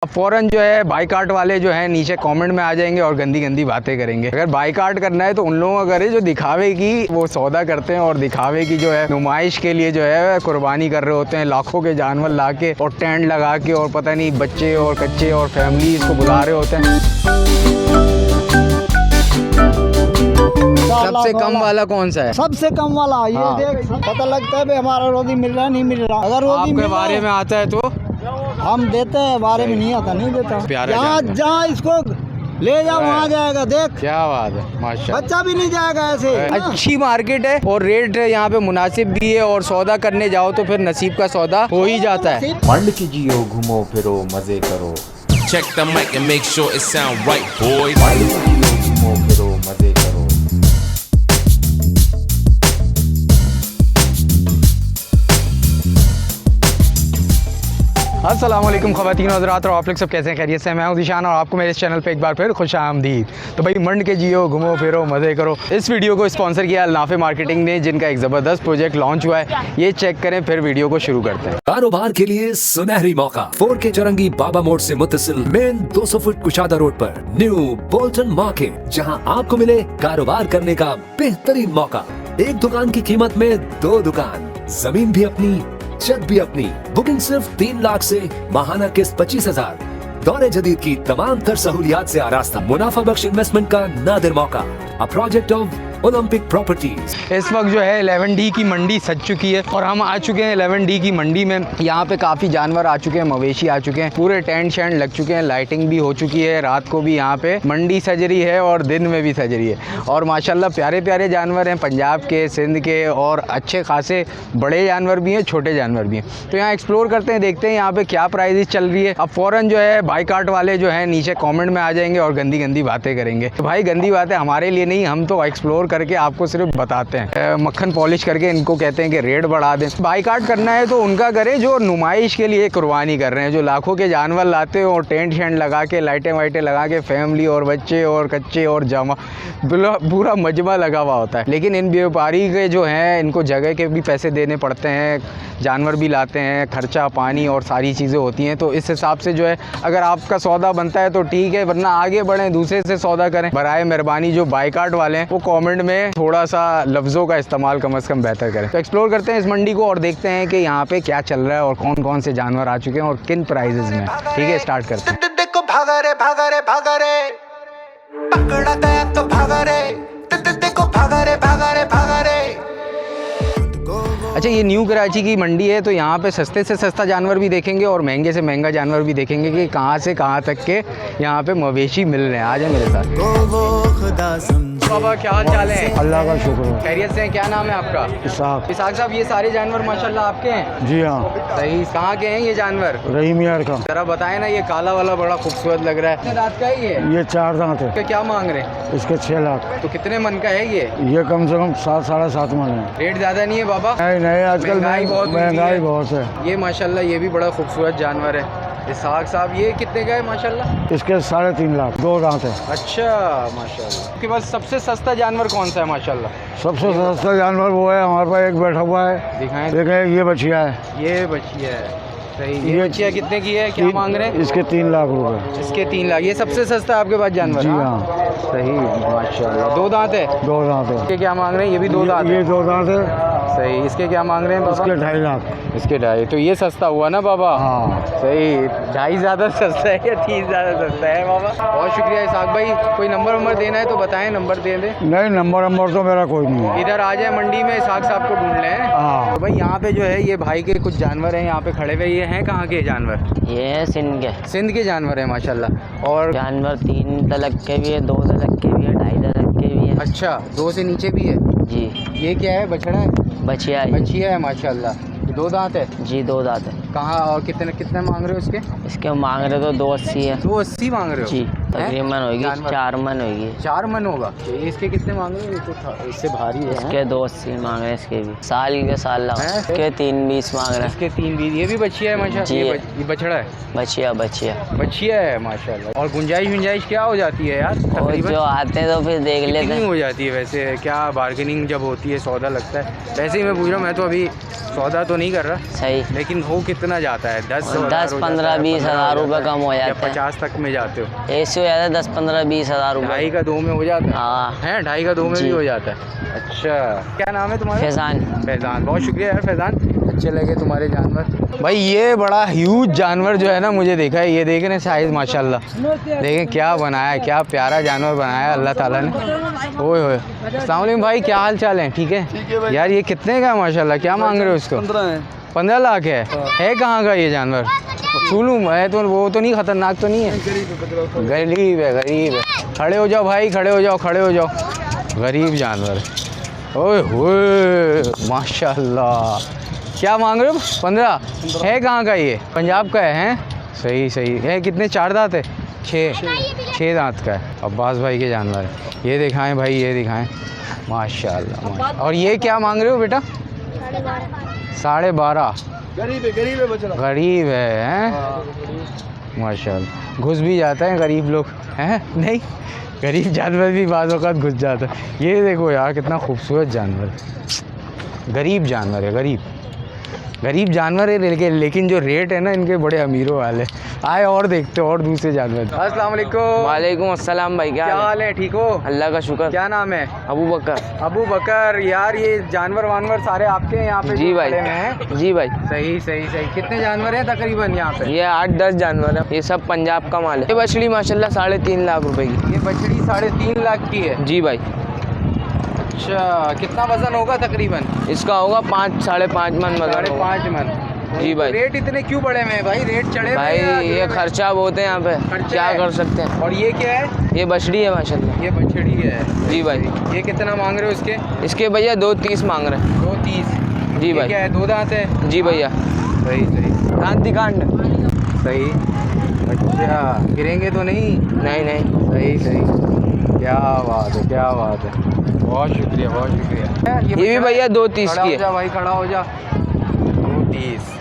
अब फ़ौरन जो है बाइकाट वाले जो है नीचे कमेंट में आ जाएंगे और गंदी गंदी बातें करेंगे। अगर बाइकाट करना है तो उन लोगों का करे जो दिखावे की वो सौदा करते हैं और दिखावे की जो है नुमाइश के लिए जो है कुर्बानी कर रहे होते हैं, लाखों के जानवर ला के और टेंट लगा के और पता नहीं बच्चे और कच्चे और फैमिली इसको बुला रहे होते हैं। सबसे कम वाला कौन सा है? सबसे कम वाला ये हाँ। देख, पता लगता है हमारा रोटी मिल रहा है नहीं मिल रहा। अगर रोटी आपके बारे में आता है तो हम देते हैं, बारे में नहीं आता नहीं देता। जहाँ जहाँ इसको ले जाओ वहाँ जाएगा। देख क्या बात है, माशाल्लाह। बच्चा भी नहीं जाएगा ऐसे। अच्छी मार्केट है और रेट यहाँ पे मुनासिब भी है और सौदा करने जाओ तो फिर नसीब का सौदा हो ही जाता है। मंड की जियो, घूमो फिरो मजे करो। Check the mic and make sure it sound right, boys. मंड की जियो, घूमो फिरो मजे करो। अस्सलाम वालेकुम ख़वातीन हज़रात, और आप लोग सब कैसे हैं? खैरियत से? मैं हूं ज़ीशान और आपको मेरे इस चैनल पे एक बार फिर खुश आमदीद। तो भाई मंड के जियो, घूमो फिरो मज़े करो। इस वीडियो को स्पॉन्सर किया अल-नाफ़े मार्केटिंग ने, जिनका एक ज़बरदस्त प्रोजेक्ट लॉन्च हुआ है। ये चेक करें, फिर वीडियो को शुरू करते हैं। कारोबार के लिए सुनहरी मौका 4K चौरंगी बाबा मोड़ से मुत्तसिल मेन 200 फुट कुशादा रोड पर न्यू बोल्टन मार्केट, जहां आपको मिले कारोबार करने का बेहतरीन मौका। एक दुकान की कीमत में 2 दुकान, जमीन भी अपनी, छत भी अपनी। बुकिंग सिर्फ 3 लाख से, माहाना किस्त 25,000। दौरे जदीद की तमाम तर सहूलियात से आरास्ता। मुनाफा बख्श इन्वेस्टमेंट का नादिर मौका। A project of Olympic properties. इस वक्त जो है 11D की मंडी सज चुकी है और हम आ चुके हैं 11D की मंडी में। यहाँ पे काफ़ी जानवर आ चुके हैं, मवेशी आ चुके हैं, पूरे टेंट शेंट लग चुके हैं, लाइटिंग भी हो चुकी है। रात को भी यहाँ पे मंडी सज रही है और दिन में भी सज रही है। और माशाल्लाह प्यारे प्यारे जानवर हैं, पंजाब के, सिंध के, और अच्छे खासे बड़े जानवर भी हैं, छोटे जानवर भी हैं। तो यहाँ एक्सप्लोर करते हैं, देखते हैं यहाँ पे क्या प्राइजेस चल रही है। अब फ़ौरन जो है बाइकाट वाले जो है नीचे कॉमेंट में आ जाएंगे और गंदी गंदी बातें करेंगे। तो भाई गंदी बातें हमारे लिए नहीं, हम तो एक्सप्लोर करके आपको सिर्फ बताते हैं, मक्खन पॉलिश करके इनको कहते हैं कि रेट बढ़ा दें। बाइकाट करना है तो उनका करें जो नुमाइश के लिए कुर्बानी कर रहे हैं, जो लाखों के जानवर लाते हैं और टेंट शेंट लगा के, लाइटें वाइटें लगा के, फैमिली और बच्चे और कच्चे और जमा पूरा मजमा लगा हुआ होता है। लेकिन इन व्यापारी के जो हैं, इनको जगह के भी पैसे देने पड़ते हैं, जानवर भी लाते हैं, खर्चा पानी और सारी चीज़ें होती हैं। तो इस हिसाब से जो है अगर आपका सौदा बनता है तो ठीक है, वरना आगे बढ़ें, दूसरे से सौदा करें। बराए मेहरबानी जो बाइकाट वाले हैं वो कमेंट में थोड़ा सा लफ्ज़ों का इस्तेमाल कम से कम बेहतर करें। तो एक्सप्लोर करते हैं इस मंडी को और देखते हैं कि यहाँ पे क्या चल रहा है और कौन कौन से जानवर आ चुके हैं और किन प्राइजेज़ में। ठीक है, स्टार्ट करते हैं। देखो भागा रे भागा रे भागा रे, पकड़ा गया तो भागा रे। देखो भागा रे भागा रे भागा रे। अच्छा, ये न्यू कराची की मंडी है तो यहाँ पे सस्ते से सस्ता जानवर भी देखेंगे और महंगे से महंगा जानवर भी देखेंगे कि कहाँ से कहाँ तक के यहाँ पे मवेशी मिल रहे हैं। आ जाए मेरे साथ। बाबा क्या हाल चाल है? अल्लाह का शुक्र है। खैरियत से हैं? क्या नाम है आपका? इसाक। इसाक साहब, ये सारे जानवर माशाल्लाह आपके हैं? जी हाँ। सही। कहाँ के हैं ये जानवर? रहीम यार का। जरा बताएं ना, ये काला वाला बड़ा खूबसूरत लग रहा है। कितने दांत का है ये? ये 4 दांत है। इसके क्या मांग रहे हैं? इसके 6 लाख। तो कितने मन का है ये? ये कम से कम 7 साढ़े 7 मन है। रेट ज्यादा नहीं है बाबा? नहीं, आजकल महंगाई है। बहुत है। ये माशाल्लाह ये भी बड़ा खूबसूरत जानवर है। इसाक साहब, ये कितने का है माशाल्लाह? इसके 3.5 लाख। 2 दांत है। अच्छा माशाल्लाह। आपके पास सबसे सस्ता जानवर कौन सा है माशाल्लाह? सबसे सस्ता जानवर वो है, हमारे पास एक बैठा हुआ है। दिखाएं। देखें, ये बछिया है। ये बछिया है। सही। ये बछिया कितने की है? क्या मांग रहे हैं? इसके 3 लाख रुपए। इसके 3 लाख। ये सबसे सस्ता आपके पास जानवर? जी हाँ। सही माशाल्लाह। 2 दांत है? 2 दांत है। इसके क्या मांग रहे हैं? ये भी 2 दांत है? ये 2 दांत है। सही। इसके क्या मांग रहे हैं बाबा? इसके 2.5 लाख। इसके 2.5। तो ये सस्ता हुआ ना बाबा? हाँ। सही। 2.5 ज़्यादा सस्ता है या 3 ज़्यादा सस्ता है बाबा? बहुत शुक्रिया इसाक भाई। कोई नंबर देना है तो बताएं, नंबर दे दें। नहीं, नंबर तो मेरा कोई नहीं है। इधर आ जाए मंडी में, इसाक साहब को ढूंढ लें। हाँ। तो भाई यहाँ पे जो है ये भाई के कुछ जानवर हैं यहाँ पे खड़े हुए। ये हैं कहाँ के जानवर? ये है सिंध के। सिंध के जानवर हैं माशाल्लाह। और जानवर 3 तलक के भी है, 2 तलक के भी है, 2.5 तलक के भी है। अच्छा, 2 से नीचे भी है? जी। ये क्या है? बछड़ा है? बछिया है। बछिया है माशाल्लाह। 2 दांत है? जी 2 दांत है। कहाँ और कितने कितने मांग रहे हो इसके? इसके मांग रहे तो 280 है। 280 मांग रहे हो? जी। तकरीबन होगी जानवर? 4 मन होगी। 4 मन होगा। इसके कितने मांग रहे हो? ये तो इससे भारी है। इसके 280 मांग रहे हैं, इसके भी साल के साल लगा। हैं? इसके 320 मांग रहे हैं। इसके 3 ये भी बच्चिया है माशाल्लाह। जी। ये बछड़ा है। बचिया बच्चिया है माशाल्लाह। और गुंजाइश क्या हो जाती है यार? और तकरीबन जो आते हैं तो फिर देख लेते कितनी हैं। हो जाती है वैसे? क्या बार्गेनिंग जब होती है, सौदा लगता है? वैसे ही मैं पूछ रहा हूँ, मैं तो अभी सौदा तो नहीं कर रहा, सही लेकिन हो कितना जाता है? 10 15 20 हज़ार रुपये कम हो या जाते हैं। 50 तक में जाते हो? ऐसे हो जाता है 10 15 20 हज़ार रुपये। 2.5 का 2 में हो जाता है? हाँ है 2.5 का 2 में जी। भी हो जाता है। अच्छा, क्या नाम है तुम्हारा? फैज़ान। बहुत शुक्रिया यार फैज़ान, अच्छे लगे तुम्हारे जानवर। भाई ये बड़ा ह्यूज जानवर जो है ना, मुझे देखा है, ये देख रहे हैं साइज़ माशाल्लाह। देखें क्या बनाया है, क्या प्यारा जानवर बनाया है अल्लाह ताला ने। ओए होए, अस्सलाम वालेकुम भाई, क्या हाल चाल है? ठीक है यार। ये कितने का है माशाल्लाह? क्या मांग रहे हो इसको? 15 लाख है? है कहाँ का ये जानवर? छूलूँ मैं तो, वो तो नहीं खतरनाक तो नहीं है? गरीब है। खड़े हो जाओ भाई, खड़े हो जाओ। गरीब जानवर। ओए होए माशाल्लाह, क्या मांग रहे हो? 15 है? कहाँ का ये? पंजाब का है? हैं सही है। कितने? 4 दांत है? 6 दांत का है। अब्बास भाई के जानवर है। ये दिखाएं भाई, ये दिखाएं माशाल्लाह। और ये क्या मांग रहे हो बेटा? 12.5। गरीब है हैं माशाल्लाह। घुस भी जाता है गरीब लोग, हैं? नहीं, गरीब जानवर भी बाज़ औक़ात घुस जाता है। ये देखो यार कितना खूबसूरत जानवर है। गरीब जानवर है, गरीब जानवर है, लेकिन जो रेट है ना इनके बड़े अमीरों वाले। आए और देखते और दूसरे जानवर। अस्सलाम वालेकुम। वालेकुम अस्सलाम भाई, क्या हाल है? ठीक हो? अल्लाह का शुक्र। क्या नाम है? अबू बकर। यार ये जानवर वानवर सारे आपके हैं यहाँ पे? जी जो भाई। खड़े हुए हैं? जी भाई, सही। कितने जानवर हैं तकरीबन यहाँ पे? ये 8-10 जानवर है। ये सब पंजाब का माल है। ये बछड़ी माशाल्लाह 3.5 लाख रुपए की। ये बछड़ी 3.5 लाख की है? जी भाई। अच्छा, कितना वजन होगा तकरीबन? इसका होगा 5-5.5 मन वजन होगा। 5.5 मन। जी भाई। रेट इतने क्यों बढ़े हुए हैं भाई? रेट चढ़े भाई हुए हैं ये खर्चा बहुत है यहाँ पे, क्या है? कर सकते हैं। और ये क्या है? ये बछड़ी है माशाल्लाह। ये बछड़ी है। जी भाई। ये कितना मांग रहे हो इसके? इसके भैया 2.30 मांग रहे हैं। 2.30। जी ये भाई। क्या है? 2 दांत है? जी भैया। सही। दांत दिखांड। सही। अच्छा, गिरेंगे तो नहीं? नहीं। सही। क्या बात है। बहुत शुक्रिया। ये भी भैया 2.30 की है। भाई खड़ा हो जा। 2.30।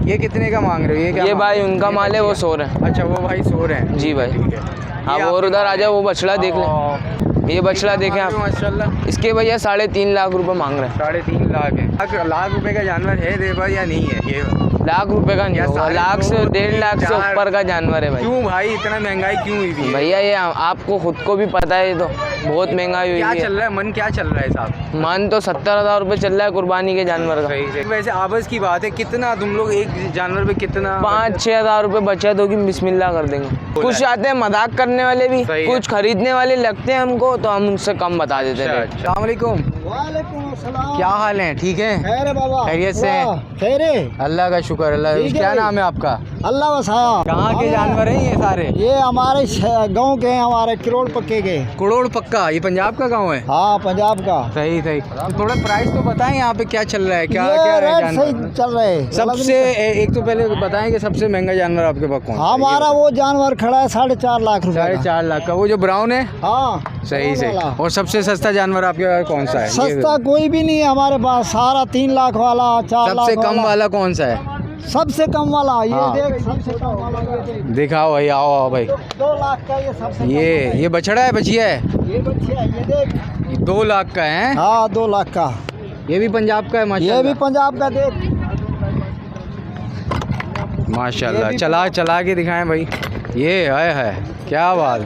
ये कितने का मांग रहे हो? ये क्या ये मांग भाई रहे हो? उनका ये माल है, वो बछिया। सो रहे हैं। अच्छा, वो भाई सो रहे हैं। जी भाई। ठीक है। आप और उधर आ जाओ, वो बछड़ा देख लें। ये बछड़ा देखें आप। माशाल्लाह। इसके भैया 3.5 लाख रुपए मांग रहे हैं। 3.5 लाख है? लाख रुपए का जानवर है देवा या नहीं है ये? लाख रुपए का नहीं होगा, लाख से 1.5 लाख से ऊपर का जानवर है भाई। क्यों भाई इतना महंगाई क्यों हुई है? भैया ये आपको खुद को भी पता है, ये तो बहुत महंगाई हुई क्या है। चल रहा है? मन क्या चल रहा है साहब? मान तो 70,000 रुपए चल रहा है कुर्बानी के जानवर का। सही। वैसे आवाज़ की बात है, कितना तुम लोग एक जानवर पे कितना? 5-6 हज़ार रुपए बचत होगी, बिस्मिल्लाह कर देंगे। कुछ आते हैं मजाक करने वाले भी, सही है। कुछ खरीदने वाले लगते हैं हमको, तो हम उनसे कम बता देते हैं। अस्सलाम वालेकुम। वालेकुम अस्सलाम। क्या हाल है? ठीक है? खैर है बाबा? खैरियत से? खैर है, अल्लाह का शुक्र। अल्लाह। ठीक है क्या भाई। नाम है आपका? अल्लाह बसाया। कहाँ के जानवर हैं ये सारे? ये हमारे गांव के हैं, हमारे किरोड़ पक्के के। करोड़ पक्का? ये पंजाब का गांव है? हाँ, पंजाब का। सही। थोड़ा प्राइस तो बताएं यहाँ पे क्या चल रहा है? क्या ये है रेट जानवर? सही चल रहे हैं। सबसे एक तो पहले बताएं कि सबसे महंगा जानवर आपके पास कौन सा है? हमारा वो जानवर खड़ा है 4.5 लाख रुपए का। 4.5 लाख का, वो जो ब्राउन है? हाँ सही। वाला। और सबसे सस्ता जानवर आपके पास कौन सा है? सस्ता कोई भी नहीं है हमारे पास, सारा 3 लाख वाला, 4 लाख सबसे कम वाला कौन सा है? सबसे कम वाला ये हाँ। देख, सबसे कम वाला ये देख। दिखाओ भाई, आओ भाई। 2 लाख का ये सबसे कम ये बछड़ा है? बछिया है? वाला। ये बच्चे है, ये देख। 2 लाख का है? हाँ, 2 लाख का। ये भी पंजाब का है? ये माशाल्लाह। भी पंजाब का देख। माशाल्लाह। चला के दिखाएं भाई। ये है क्या बात।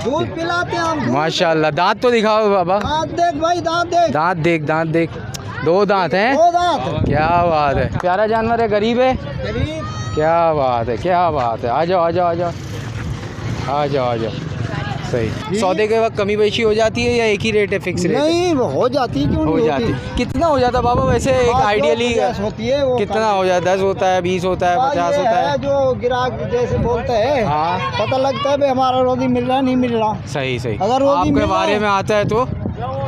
दूध पिलाते हैं हम, दूध। माशाल्लाह। दांत तो दिखाओ बाबा। दांत देख भाई, दांत देख। दांत देख। 2 दांत हैं? 2 दांत। क्या बात है। प्यारा जानवर है, गरीब है। गरीब। क्या बात है। आ जाओ। सही। सौदे के वक्त कमी बेशी हो जाती है या एक ही रेट है, फिक्स रेट? नहीं, वो हो जाती, क्यों हो नहीं जाती। होती? कितना हो जाता बाबा वैसे एक बात जो आइडियली? 50 होती है वो। कितना हो जाता? 10 होता है, 20 होता है, 50 ये होता है? जो ग्राहक जैसे बोलते हैं, हाँ। पता लगता है भाई हमारा रोजी मिल रहा है, नहीं मिल रहा। सही। अगर रोजी आपके मिल रहा बारे है- में आता है तो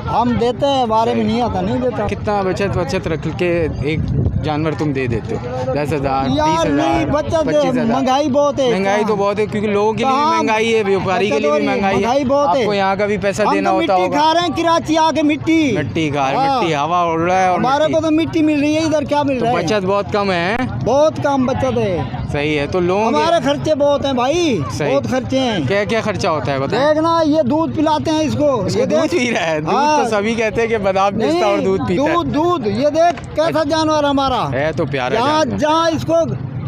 हम देते हैं, बारे में नहीं आता, नहीं देता। कितना बचत रख के एक जानवर तुम दे देते हो? 10,000, यार नहीं 30,000, बच्चा 25,000। महंगाई बहुत है। महंगाई तो बहुत है, क्योंकि लोगों के लिए भी कहाँ? महंगाई है, व्यापारी के लिए भी महंगाई महंगाई है, बहुत है। आपको यहाँ का भी पैसा हम देना तो होता मिट्टी होगा। खा रहे हैं, कराची आके मिट्टी मिट्टी खा हाँ। मिट्टी हवा उड़ रहा है और हमारे को तो मिट्टी मिल रही है, इधर क्या मिल तो रहा है? बचत बहुत कम है। बहुत कम बचत है। सही है, तो लोगों हमारे के खर्चे बहुत हैं भाई, सही। बहुत खर्चे हैं। क्या क्या खर्चा होता है बताएं? देखना ये दूध पिलाते हैं इसको, इसको ये दूध देख। पी रहा है, दूध हाँ। तो सभी कहते हैं कि बादाम पिस्ता और दूध पीता दूध दूध ये देख कैसा जानवर हमारा है तो प्यारा जहाँ जानवर। जहाँ इसको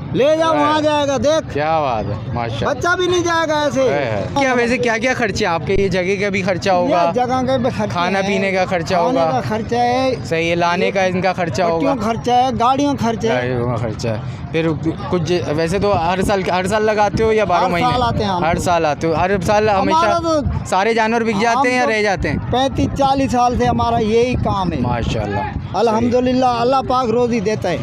ले जाओ है। वहाँ जाएगा। देख क्या बात है, माशाल्लाह। बच्चा भी नहीं जाएगा ऐसे। है। क्या वैसे क्या क्या खर्चे आपके? ये जगह का भी खर्चा होगा, ये जगह के भी खर्चे खाना हैं, पीने का खर्चा खाने होगा। का खर्चा है, सही है, लाने का इनका खर्चा होगा, पट्टियों का खर्चा है, गाड़ियों का खर्चा है। गाड़ियों का खर्चा है। फिर कुछ वैसे तो हर साल लगाते हो या 12 हर महीने? साल आते हैं हम हर तो। साल आते हो? हर साल हमेशा हमारा तो- सारे जानवर बिक जाते हैं या हम तो रह जाते हैं? 35-40 साल से हमारा यही काम है। माशाल्लाह, अल्हम्दुलिल्लाह, अल्लाह पाक रोजी देता है।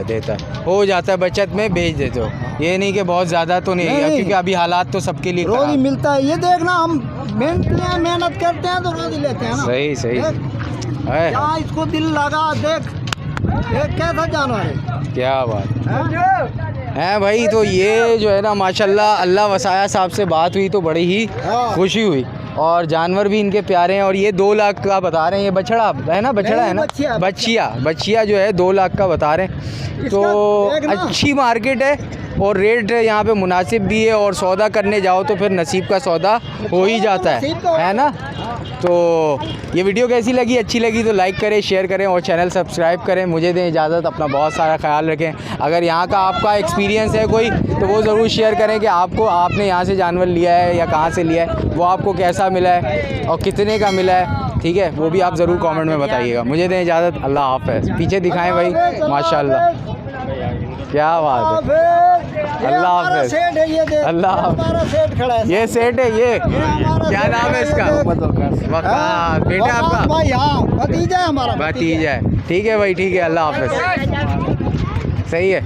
देता है, हो जाता है, बचत में भेज देते हो। ये नहीं कि बहुत ज़्यादा तो नहीं, नहीं। क्योंकि अभी हालात तो सबके लिए रोजी खराब। मिलता है। ये देखना हम मेहनत करते हैं तो रोजी लेते हैं ना। सही सही देख, है, यहाँ इसको दिल लगा, देख देख कैसा जानवर है। क्या बात हैं? है भाई। तो ये जो है ना माशाल्लाह, अल्लाह वसाया साहब से बात हुई तो बड़ी ही हाँ। खुशी हुई, और जानवर भी इनके प्यारे हैं। और ये 2 लाख का बता रहे हैं, ये बछड़ा है ना, बछड़ा है ना, बछिया, बछिया जो है 2 लाख का बता रहे हैं। तो देख ना। अच्छी मार्केट है और रेट यहाँ पे मुनासिब भी है, और सौदा करने जाओ तो फिर नसीब का सौदा हो ही जाता है ना। तो ये वीडियो कैसी लगी? अच्छी लगी तो लाइक करें, शेयर करें और चैनल सब्सक्राइब करें। मुझे दें इजाज़त, अपना बहुत सारा ख्याल रखें। अगर यहाँ का आपका एक्सपीरियंस है कोई तो वो ज़रूर शेयर करें कि आपने यहाँ से जानवर लिया है या कहाँ से लिया है, वो आपको कैसा मिला है और कितने का मिला है, ठीक है, वो भी आप ज़रूर कमेंट में बताइएगा। मुझे दें इजाज़त, अल्लाह हाफ़िज़। पीछे दिखाएं भाई, माशाल्लाह, क्या बात है। अल्लाह हाफ़िज़। सेठ है ये देख, अल्लाह हमारा सेठ खड़ा है। ये सेठ है, ये हमारा क्या सेठ नाम है इसका? वक़ास, बेटा वक़ास आपका? भाई, हाँ भतीजा है हमारा, भतीजा है। ठीक है भाई, ठीक है, अल्लाह हाफ़िज़। सही है।